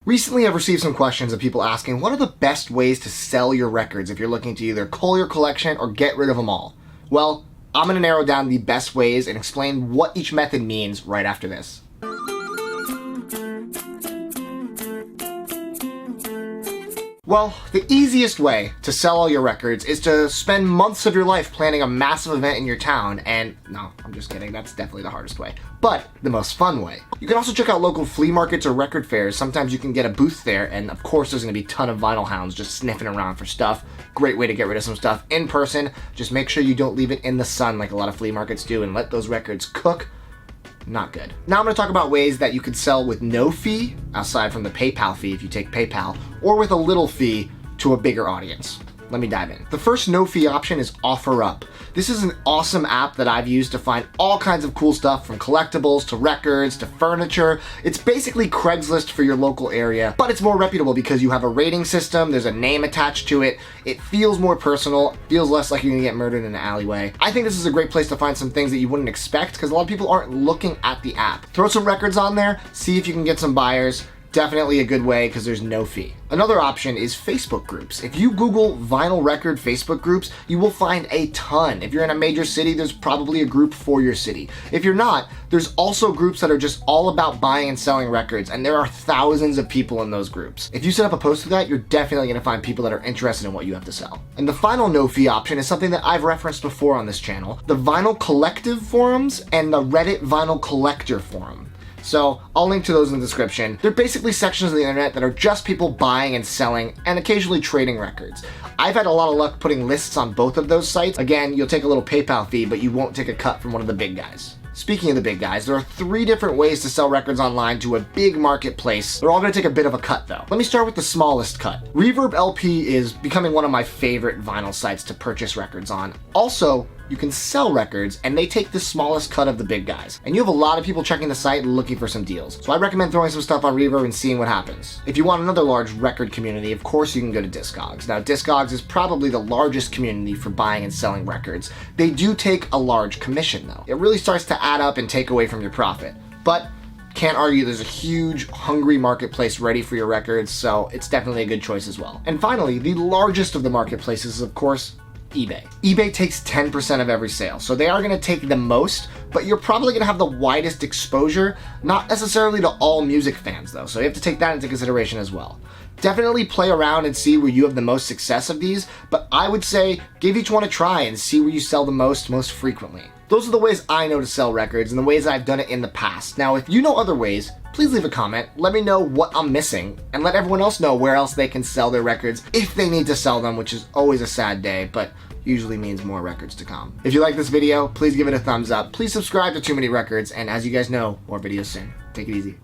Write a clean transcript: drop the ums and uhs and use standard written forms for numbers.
Recently I've received some questions of people asking what are the best ways to sell your records if you're looking to either cull your collection or get rid of them all. Well, I'm going to narrow down the best ways and explain what each method means right after this. Well, the easiest way to sell all your records is to spend months of your life planning a massive event in your town, and no, I'm just kidding, that's definitely the hardest way, but the most fun way. You can also check out local flea markets or record fairs. Sometimes you can get a booth there, and of course there's going to be a ton of vinyl hounds just sniffing around for stuff. Great way to get rid of some stuff in person. Just make sure you don't leave it in the sun like a lot of flea markets do and let those records cook. Not good. Now I'm going to talk about ways that you could sell with no fee, aside from the PayPal fee if you take PayPal, or with a little fee to a bigger audience. Let me dive in. The first no fee option is OfferUp. This is an awesome app that I've used to find all kinds of cool stuff from collectibles to records to furniture. It's basically Craigslist for your local area, but it's more reputable because you have a rating system, there's a name attached to it, it feels more personal, feels less like you're gonna get murdered in an alleyway. I think this is a great place to find some things that you wouldn't expect because a lot of people aren't looking at the app. Throw some records on there, see if you can get some buyers. Definitely a good way because there's no fee. Another option is Facebook groups. If you Google vinyl record Facebook groups, you will find a ton. If you're in a major city, there's probably a group for your city. If you're not, there's also groups that are just all about buying and selling records, and there are thousands of people in those groups. If you set up a post for that, you're definitely going to find people that are interested in what you have to sell. And the final no fee option is something that I've referenced before on this channel, the Vinyl Collective forums and the Reddit Vinyl Collector forum. So I'll link to those in the description. They're basically sections of the internet that are just people buying and selling and occasionally trading records. I've had a lot of luck putting lists on both of those sites. Again, you'll take a little PayPal fee, but you won't take a cut from one of the big guys. Speaking of the big guys, there are 3 different ways to sell records online to a big marketplace. They're all going to take a bit of a cut though. Let me start with the smallest cut. Reverb LP is becoming one of my favorite vinyl sites to purchase records on. Also, you can sell records and they take the smallest cut of the big guys. And you have a lot of people checking the site and looking for some deals. So I recommend throwing some stuff on Reverb and seeing what happens. If you want another large record community, of course you can go to Discogs. Now Discogs is probably the largest community for buying and selling records. They do take a large commission though. It really starts to add up and take away from your profit. But can't argue there's a huge, hungry marketplace ready for your records, so it's definitely a good choice as well. And finally, the largest of the marketplaces is of course eBay. eBay takes 10% of every sale, so they are going to take the most, but you're probably going to have the widest exposure, not necessarily to all music fans though, so you have to take that into consideration as well. Definitely play around and see where you have the most success of these, but I would say give each one a try and see where you sell the most frequently. Those are the ways I know to sell records and the ways I've done it in the past. Now, if you know other ways, please leave a comment, let me know what I'm missing, and let everyone else know where else they can sell their records if they need to sell them, which is always a sad day, but usually means more records to come. If you like this video, please give it a thumbs up. Please subscribe to Too Many Records, and as you guys know, more videos soon. Take it easy.